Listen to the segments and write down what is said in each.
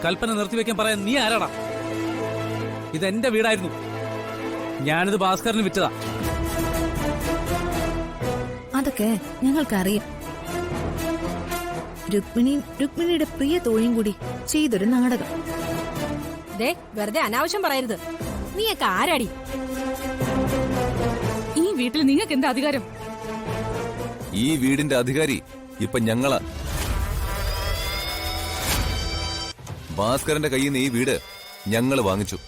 കൽപ്പന നിർത്തിവെക്കാൻ പറയാൻ നീ ആരാടാ? ഇതെന്റെ വീടായിരുന്നു. ഞാനിത് ഭാസ്കറിന് വിറ്റതാ. അതൊക്കെ ഞങ്ങൾക്കറിയാം. രുക്മിണിയുടെ പ്രിയ തോഴിയും കൂടി ചെയ്തൊരു നാടകം. വെറുതെ അനാവശ്യം പറയരുത്. നീയൊക്കെ ആരാടി? ഈ വീട്ടിൽ നിങ്ങൾക്ക് എന്താ അധികാരം? ഈ വീടിന്റെ അധികാരി ഇപ്പൊ ഞങ്ങളാ. ഭാസ്കരന്റെ കയ്യിൽ നിന്ന് ഈ വീട് ഞങ്ങള് വാങ്ങിച്ചു.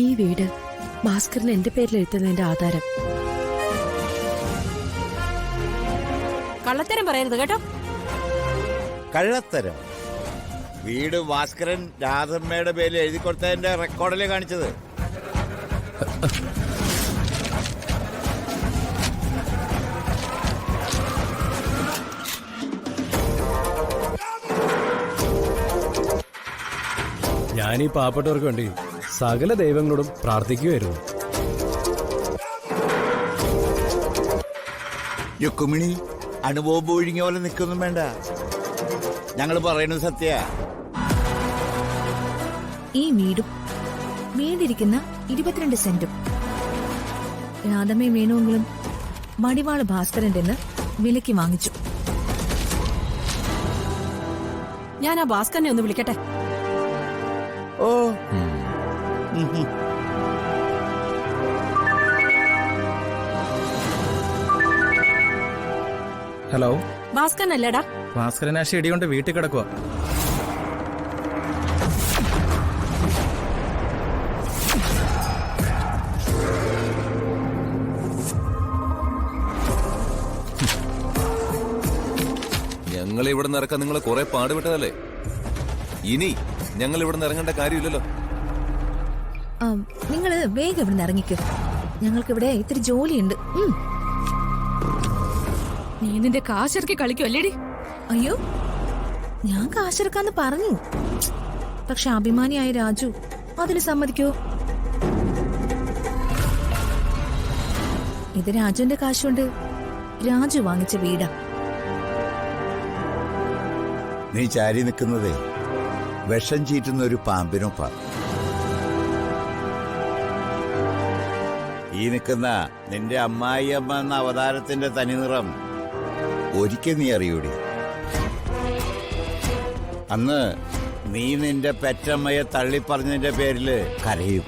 ഈ വീട് ഭാസ്കരന് എന്റെ പേരിൽ എഴുത്തുന്നതിന്റെ ആധാരം. കള്ളത്തരം പറയരുത് കേട്ടോ. കള്ളത്തരം? വീട് ഭാസ്കരൻ രാധമ്മയുടെ പേരിൽ എഴുതി കൊടുത്തതിന്റെ റെക്കോർഡിലെ കാണിച്ചത്. ഞാനീ പാവപ്പെട്ടവർക്ക് വേണ്ടി സകല ദൈവങ്ങളോടും പ്രാർത്ഥിക്കുകയായിരുന്നു. രുക്മിണി അനുഭവം ഒഴുങ്ങിയ പോലെ നിൽക്കൊന്നും വേണ്ട. ഞങ്ങൾ പറയുന്നത് സത്യ. ഈ വീടും വീടിരിക്കുന്ന 22 സെന്റും രാധമ്മയും വേണുവെങ്കിലും മടിവാള് ഭാസ്കരന്റെ വിലക്ക് വാങ്ങിച്ചു. ഞാൻ ആ ഭാസ്കരനെ ഒന്ന് വിളിക്കട്ടെ. ഓ ഹലോ, ഭാസ്കരൻ അല്ലേടാ? ഭാസ്കരൻ ആ ഷെടി കൊണ്ട് വീട്ടിൽ കിടക്കുക. ഞങ്ങൾ ഇവിടെ നിന്ന് ഇറക്കാൻ നിങ്ങൾ കുറെ പാടുപെട്ടതല്ലേ? ഇനി ഞങ്ങൾ ഇവിടെ നിന്ന് ഇറങ്ങേണ്ട കാര്യമില്ലല്ലോ. നിങ്ങള് വേഗം ഇവിടെ നിന്ന് ഇറങ്ങിക്കോ. ഞങ്ങൾക്കിവിടെ ഇത്തിരി ജോലിയുണ്ട്. നീ നിന്റെ കാശിറക്കി കളിക്കും അല്ലേടി? അയ്യോ, ഞാൻ കാശിറക്കാന്ന് പറഞ്ഞു. പക്ഷെ അഭിമാനിയായ രാജു അതിന് സമ്മതിക്കോ? ഇത് രാജുവിന്റെ കാശുകൊണ്ട് രാജു വാങ്ങിച്ച വീടാ. നീ ചാരി നിൽക്കുന്നതേ വിഷം ചീറ്റുന്ന ഒരു പാമ്പിനൊപ്പാ. ഈ നിൽക്കുന്ന നിന്റെ അമ്മായിയമ്മ എന്ന അവതാരത്തിന്റെ തനിനിറം ഒരിക്കൽ നീ അറിയൂടി. അന്ന് നീ നിന്റെ പെറ്റമ്മയെ തള്ളിപ്പറഞ്ഞതിന്റെ പേരില് കരയും.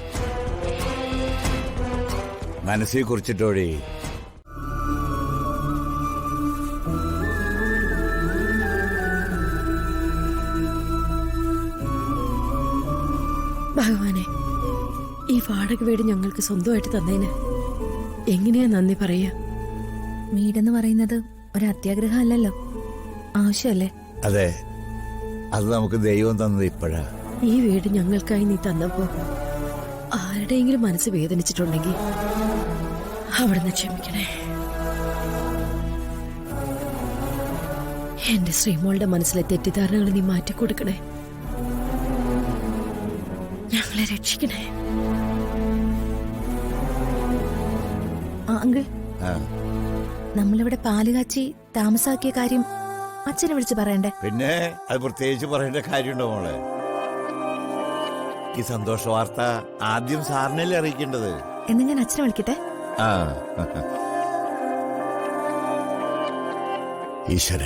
മനസ്സിൽ കുറിച്ചിട്ടോടി. ഭഗവാനെ, ഈ വാടക വീട് ഞങ്ങൾക്ക് സ്വന്തമായിട്ട് തന്നേന് എങ്ങനെയാ നന്ദി പറയാ? വീടെന്ന് പറയുന്നത് ഒരു അത്യാഗ്രഹം അല്ലല്ലോ, ആവശ്യമല്ലേ? അതെ, അത് നമുക്ക് ദൈവം തന്നത് ഇപ്പോഴാ. ഈ വീട് ഞങ്ങൾക്കായി നീ തന്നപ്പോ ആരുടെയെങ്കിലും മനസ്സ് വേദനിച്ചിട്ടുണ്ടെങ്കിൽ അവിടുന്ന് ക്ഷമിക്കണേ. എന്റെ ശ്രീമോളുടെ മനസ്സിലെ തെറ്റിദ്ധാരണകൾ നീ മാറ്റിക്കൊടുക്കണേ. ഞങ്ങളെ രക്ഷിക്കണേ. അങ്കിൾ, നമ്മളിവിടെ പാല് കാച്ചി താമസാക്കിയ കാര്യം അച്ഛനെ വിളിച്ച് പറയണ്ടേ? പിന്നെ അത് പ്രത്യേകിച്ച് പറയേണ്ട കാര്യമുണ്ടോ മോളെ? ഈ സന്തോഷ വാർത്ത ആദ്യം സാറിനല്ലേ അറിയിക്കേണ്ടത്. എന്ന് ഞാൻ അച്ഛനെ വിളിക്കട്ടെ? ഈശ്വര,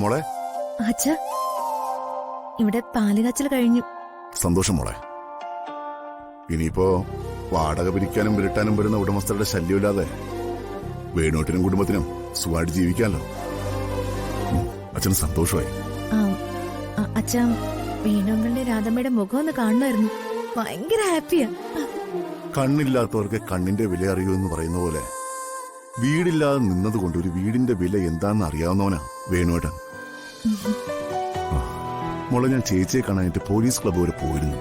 മോളെ. അച്ഛാ, ഇവിടെ പാല് കാച്ചൽ കഴിഞ്ഞു. സന്തോഷം മോളെ. ഇനിയിപ്പോ വാടക പിരിക്കാനും വിരട്ടാനും വരുന്ന ഉടമസ്ഥരുടെ ശല്യമില്ലാതെ വേണോട്ടിനും കുടുംബത്തിനും സുഖമായിട്ട് ജീവിക്കാമല്ലോ. അച്ഛന് സന്തോഷമായി. അച്ഛാ, വേണുങ്ങളുടെ രാധമ്മയുടെ മുഖം ഒന്ന് കാണുമായിരുന്നു. ഭയങ്കര ഹാപ്പിയാ. കണ്ണില്ലാത്തവർക്ക് കണ്ണിന്റെ വില അറിയൂ എന്ന് പറയുന്ന പോലെ വീടില്ലാതെ നിന്നതുകൊണ്ട് ഒരു വീടിന്റെ വില എന്താണെന്ന് അറിയാവുന്നവനാ വേണുവേട്ടൻ. മോളെ, ഞാൻ ചേച്ചിയെ കാണാനായിട്ട് പോലീസ് ക്ലബ് വരെ പോയിരുന്നു.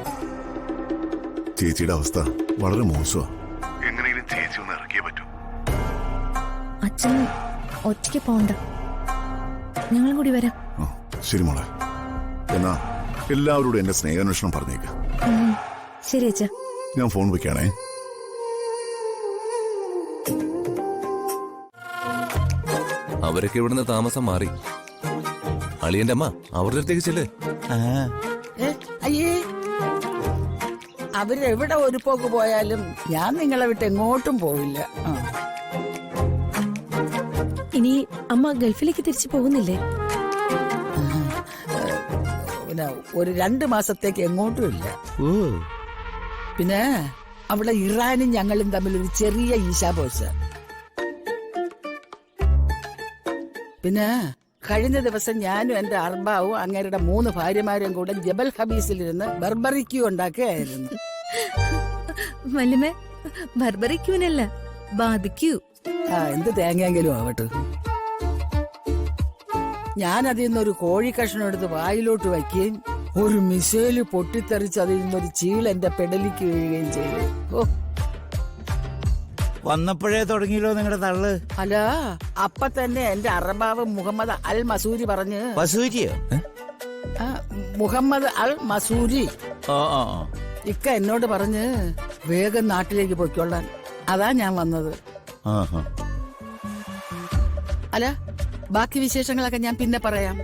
ചേച്ചിയുടെ അവസ്ഥ വളരെ മോശമാ. എങ്ങനെയെങ്കിലും ചേച്ചി ഒന്ന് ഇറക്കിയേ പറ്റൂ. അച്ഛൻ ഒറ്റയ്ക്ക് പോണ്ട, ഞങ്ങളും കൂടി വരാം. ആ, ശരി മോളെ. എന്നാ എല്ലാവരോടും എന്റെ സ്നേഹാന്വേഷണം പറഞ്ഞേക്ക്. ശരി അച്ഛാ. ഞാൻ ഫോൺ വെക്കാണേ. അവരൊക്കെ ഇവിടുന്ന് താമസം മാറി. അളിയന്റെ അമ്മ അവരുടെ അടുത്തേക്ക് ചെല്ലേ. അയ്യേ, അവരെവിടെ ഒരു പോക്ക് പോയാലും ഞാൻ നിങ്ങളെ വിട്ട് എങ്ങോട്ടും പോവില്ല. ഇനി അമ്മ ഗൾഫിലേക്ക് തിരിച്ചു പോകുന്നില്ലേ? പിന്നെ ഒരു 2 മാസത്തേക്ക് എങ്ങോട്ടും ഇല്ല. പിന്നെ അവിടെ ഇറാനും ഞങ്ങളും തമ്മിൽ ഒരു ചെറിയ ഈശാപോസ്. പിന്നെ കഴിഞ്ഞ ദിവസം ഞാനും എന്റെ അർബാവും അങ്ങേരുടെ 3 ഭാര്യമാരും കൂടെ ജബൽ ഹബീസിലിരുന്ന് ബർബറിക്യൂ ഉണ്ടാക്കുകയായിരുന്നു. വല്യമ്മേ, ബർബറിക്യൂനല്ല, ബാർബിക്യൂ. എന്ത് തേങ്ങയെങ്കിലും ആവട്ടെ. ഞാൻ അതിൽ നിന്നൊരു കോഴി കഷ്ണം എടുത്ത് വായിലോട്ട് വയ്ക്കുകയും ഒരു മിസൈല് പൊട്ടിത്തെറിച്ച് അതിൽ നിന്നൊരു ചീൾ എന്റെ പെടലിക്ക് വീഴുകയും ചെയ്തു. ഓ, വന്നപ്പോഴേ തുടങ്ങിയല്ലോ നിങ്ങളുടെ തള്ള്. അല്ല, അപ്പൊ തന്നെ എന്റെ അറബാവ് മുഹമ്മദ് അൽ മസൂരി പറഞ്ഞ്. വസൂരിയോ? മുഹമ്മദ് അൽ മസൂരി ഓ ഓ ഇക്ക എന്നോട് പറഞ്ഞ് വേഗം നാട്ടിലേക്ക് പൊയ്ക്കൊള്ളാൻ. അതാ ഞാൻ വന്നത്. ആഹാ. അല്ല, ബാക്കി വിശേഷങ്ങളൊക്കെ ഞാൻ പിന്നെ പറയാം.